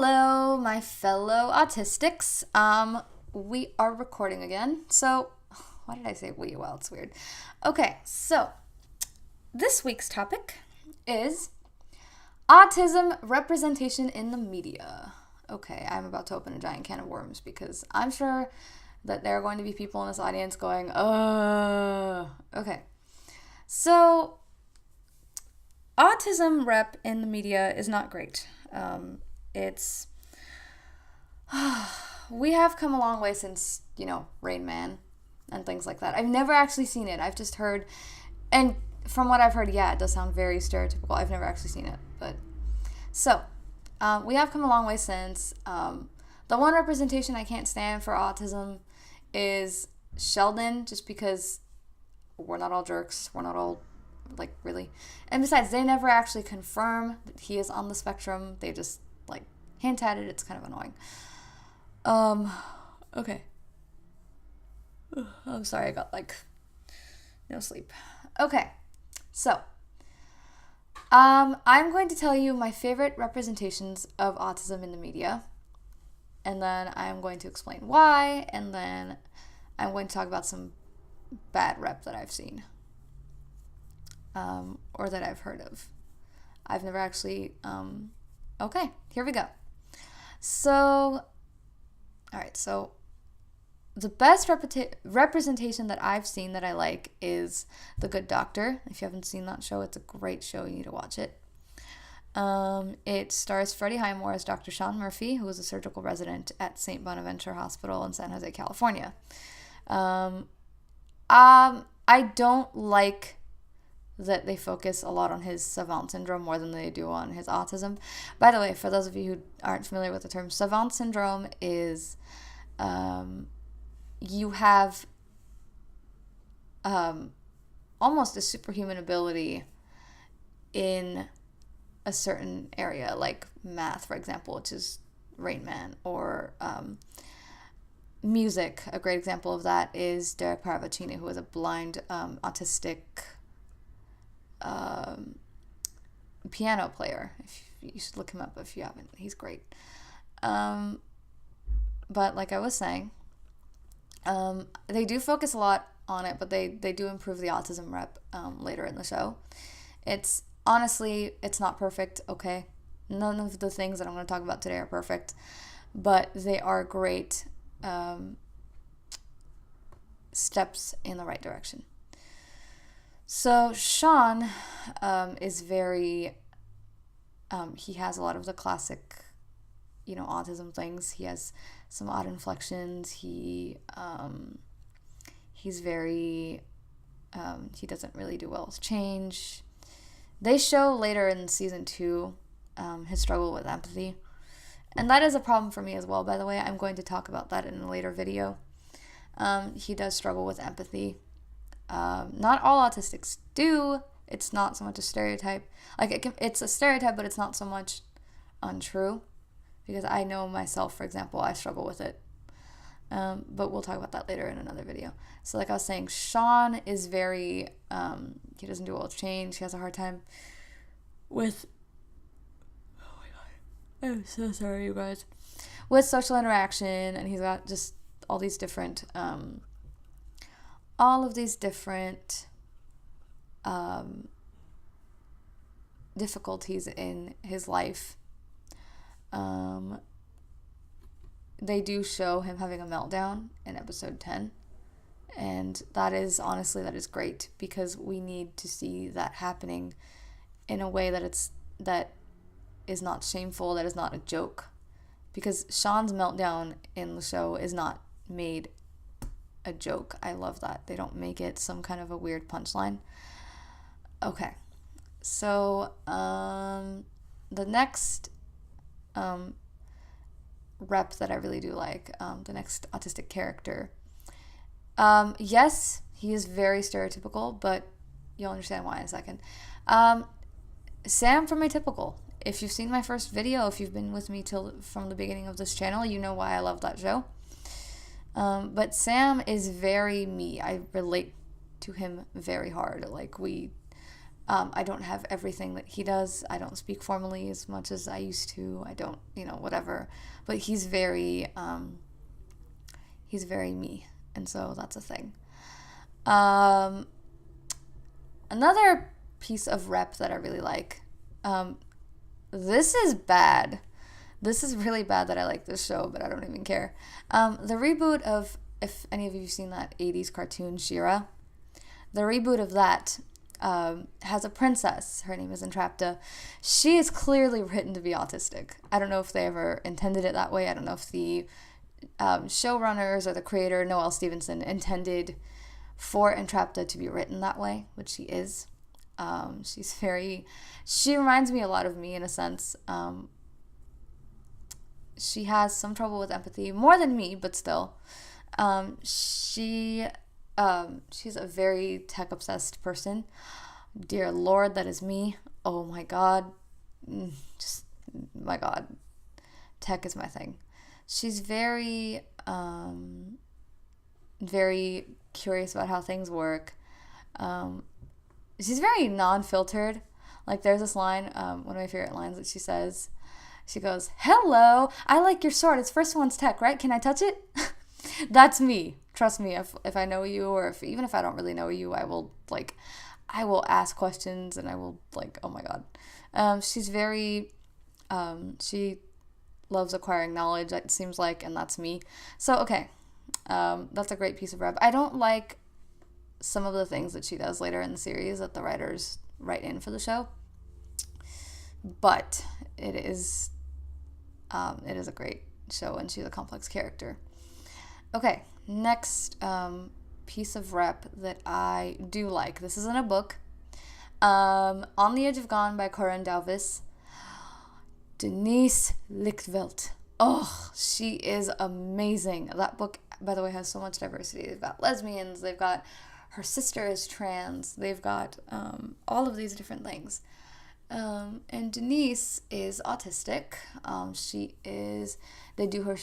Hello, my fellow autistics. We are recording again. So, why did I say we? Well, it's weird. Okay, so this week's topic is autism representation in the media. Okay, I'm about to open a giant can of worms because I'm sure that there are going to be people in this audience going, okay. So, autism rep in the media is not great. It's we have come a long way since, Rain Man and things like that. I've never actually seen it. I've just heard, and from what I've heard, yeah, it does sound very stereotypical. I've never actually seen it, but so we have come a long way since. The one representation I can't stand for autism is Sheldon, just because we're not all jerks. We're not all really. And besides, they never actually confirm that he is on the spectrum. They just hint at it. It's kind of annoying. Okay. I'm sorry, I got no sleep. Okay. So, I'm going to tell you my favorite representations of autism in the media. And then I'm going to explain why, and then I'm going to talk about some bad rep that I've seen. Or that I've heard of. I've never actually, okay, here we go. So, alright, so the best representation that I've seen that I like is The Good Doctor. If you haven't seen that show, it's a great show. You need to watch it. It stars Freddie Highmore as Dr. Sean Murphy, who is a surgical resident at St. Bonaventure Hospital in San Jose, California. I don't like that they focus a lot on his savant syndrome more than they do on his autism. By the way, for those of you who aren't familiar with the term, savant syndrome is you have almost a superhuman ability in a certain area, like math, for example, which is Rain Man, or music. A great example of that is Derek Paravicini, who is a blind autistic piano player. You should look him up if you haven't. He's great. But like I was saying, they do focus a lot on it, but they do improve the autism rep later in the show. It's honestly, it's not perfect, okay? None of the things that I'm going to talk about today are perfect, but they are great steps in the right direction. So Sean is very, he has a lot of the classic, autism things. He has some odd inflections. He's very, he doesn't really do well with change. They show later in season 2 his struggle with empathy. And that is a problem for me as well, by the way. I'm going to talk about that in a later video. He does struggle with empathy. Not all autistics do. It's not so much a stereotype. It's a stereotype, but it's not so much untrue. Because I know myself, for example, I struggle with it. But we'll talk about that later in another video. So like I was saying, Sean is very, he doesn't do well with change. He has a hard time with, oh my God, I'm so sorry, you guys. With social interaction, and he's got just all of these different difficulties in his life. They do show him having a meltdown in episode 10, and that is great, because we need to see that happening in a way that is not shameful, that is not a joke, because Sean's meltdown in the show is not made a joke. I love that they don't make it some kind of a weird punchline. Okay, so the next rep that I really do like, the next autistic character, yes, he is very stereotypical, but you'll understand why in a second. Sam from Atypical. If you've seen my first video, if you've been with me from the beginning of this channel, you know why I love that show. But Sam is very me. I relate to him very hard. I don't have everything that he does. I don't speak formally as much as I used to. I don't, whatever. But he's very me, and so that's a thing. Another piece of rep that I really like. This is bad. This is really bad that I like this show, but I don't even care. The reboot of, if any of you have seen that 80s cartoon, She-Ra, the reboot of that has a princess. Her name is Entrapta. She is clearly written to be autistic. I don't know if they ever intended it that way. I don't know if the showrunners or the creator, Noelle Stevenson, intended for Entrapta to be written that way, which she is. She reminds me a lot of me in a sense. She has some trouble with empathy, more than me, but still. She's a very tech-obsessed person. Dear Lord, that is me. Oh my God. My God. Tech is my thing. She's very, very curious about how things work. She's very non-filtered. Like, there's this line, one of my favorite lines that she says. She goes, "Hello, I like your sword. It's first one's tech, right? Can I touch it?" That's me. Trust me. If I know you, or even if I don't really know you, I will ask questions, and I will oh my God. She's very, she loves acquiring knowledge, it seems like, and that's me. So, okay. That's a great piece of rep. I don't like some of the things that she does later in the series that the writers write in for the show, but it is a great show, and she's a complex character. Okay, next piece of rep that I do like. This isn't a book. On the Edge of Gone by Corinne Dalvis. Denise Lichtveld. Oh, she is amazing. That book, by the way, has so much diversity. They've got lesbians, they've got her sister is trans, they've got all of these different things. And Denise is autistic. They do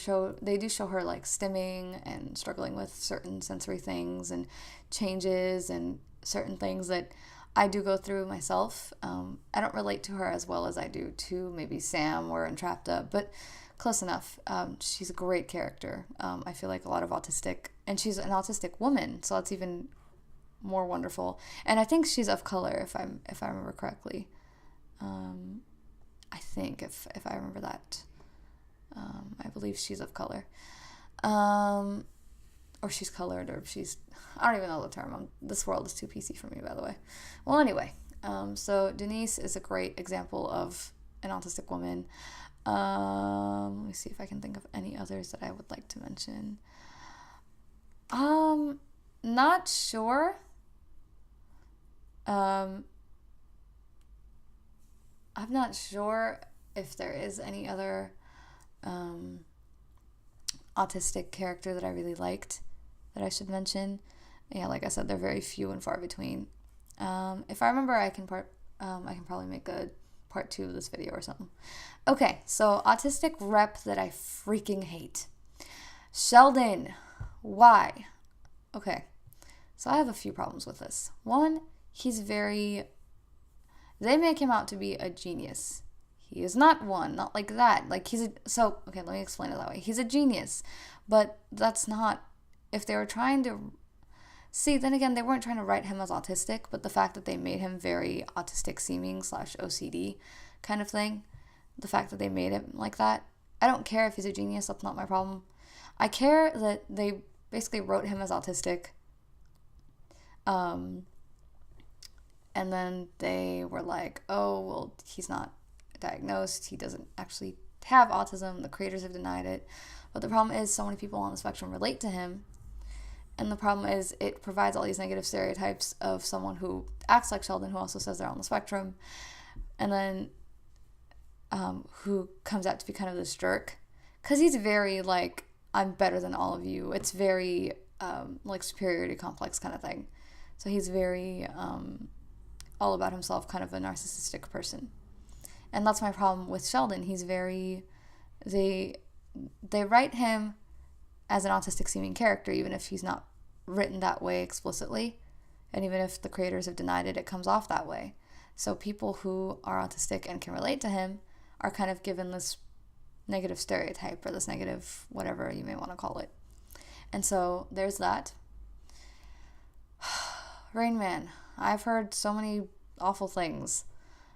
show her like stimming and struggling with certain sensory things and changes and certain things that I do go through myself. I don't relate to her as well as I do to maybe Sam or Entrapta, but close enough. She's a great character. I feel like a lot of autistic, and she's an autistic woman, so that's even more wonderful. And I think she's of color, if I remember correctly. I think if I remember that, I believe she's of color, or she's colored, or I don't even know the term. This world is too PC for me, by the way. Well, anyway, so Denise is a great example of an autistic woman. Let me see if I can think of any others that I would like to mention. Not sure. I'm not sure if there is any other autistic character that I really liked that I should mention. Yeah, like I said, they're very few and far between. If I remember, I can probably make a part 2 of this video or something. Okay, so autistic rep that I freaking hate. Sheldon. Why? Okay, so I have a few problems with this. One, they make him out to be a genius. He is not one, not like that. Like, okay, let me explain it that way. He's a genius, but that's not, if they were trying to, see, then again, they weren't trying to write him as autistic, but the fact that they made him very autistic seeming / OCD kind of thing, the fact that they made him like that, I don't care if he's a genius, that's not my problem. I care that they basically wrote him as autistic, and then they were like, oh, well, he's not diagnosed, he doesn't actually have autism, the creators have denied it, but the problem is so many people on the spectrum relate to him, and the problem is it provides all these negative stereotypes of someone who acts like Sheldon, who also says they're on the spectrum, and then who comes out to be kind of this jerk, because he's very like, I'm better than all of you. It's very like superiority complex kind of thing. So he's very all about himself, kind of a narcissistic person. And that's my problem with Sheldon. He's very, they write him as an autistic seeming character, even if he's not written that way explicitly. And even if the creators have denied it, it comes off that way. So people who are autistic and can relate to him are kind of given this negative stereotype or this negative whatever you may want to call it. And so there's that. Rain Man. I've heard so many awful things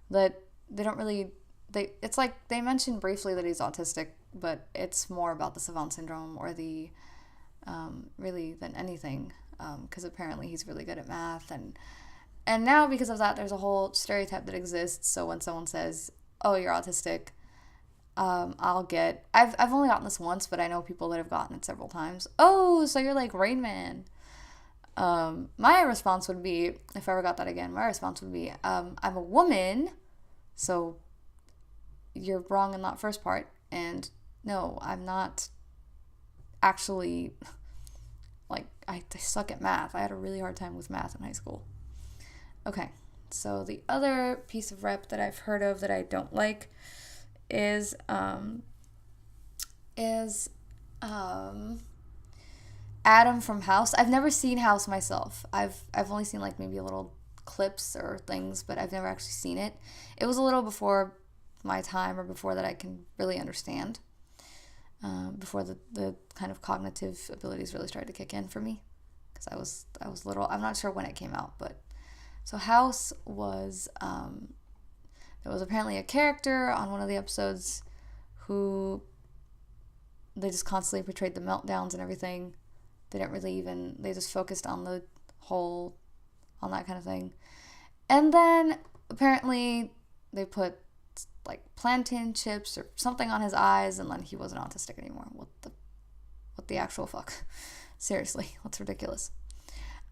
that they don't really it's like they mention briefly that he's autistic, but it's more about the savant syndrome or the really than anything, because apparently he's really good at math, and now because of that there's a whole stereotype that exists. So when someone says, oh, you're autistic, I've only gotten this once, but I know people that have gotten it several times. Oh, so you're like Rain Man. My response would be, if I ever got that again, I'm a woman, so you're wrong in that first part, and no, I'm not actually, like, I suck at math. I had a really hard time with math in high school. Okay, so the other piece of rep that I've heard of that I don't like is Adam from House. I've never seen House myself. I've only seen like maybe little clips or things, but I've never actually seen it. It was a little before my time, or before that I can really understand. Before the kind of cognitive abilities really started to kick in for me, because I was little. I'm not sure when it came out, but so House was there was apparently a character on one of the episodes who they just constantly portrayed the meltdowns and everything. They just focused on the whole, on that kind of thing. And then apparently they put like plantain chips or something on his eyes, and then he wasn't autistic anymore. What the actual fuck? Seriously, that's ridiculous.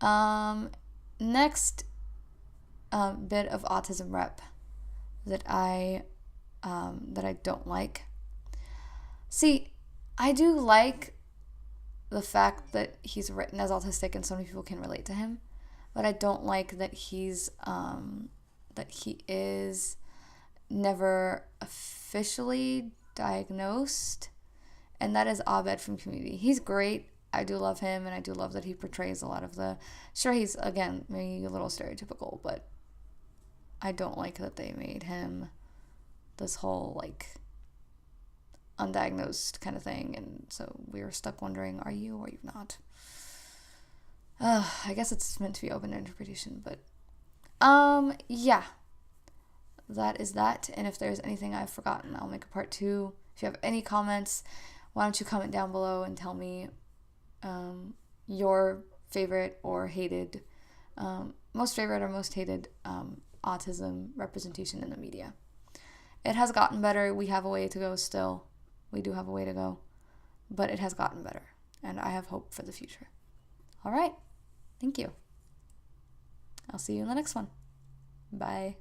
Next bit of autism rep that I don't like. See, I do like the fact that he's written as autistic and so many people can relate to him, but I don't like that he is never officially diagnosed, and that is Abed from Community. He's great. I do love him, and I do love that he portrays a lot of sure, he's, again, maybe a little stereotypical, but I don't like that they made him this whole, like, undiagnosed kind of thing, and so we were stuck wondering, are you or are you not? I guess it's meant to be open to interpretation, but yeah, that is that. And if there's anything I've forgotten, I'll make a part 2. If you have any comments, why don't you comment down below and tell me your favorite or hated, most favorite or most hated autism representation in the media. It has gotten better. We have a way to go still. We do have a way to go, but it has gotten better, and I have hope for the future. All right. Thank you. I'll see you in the next one. Bye.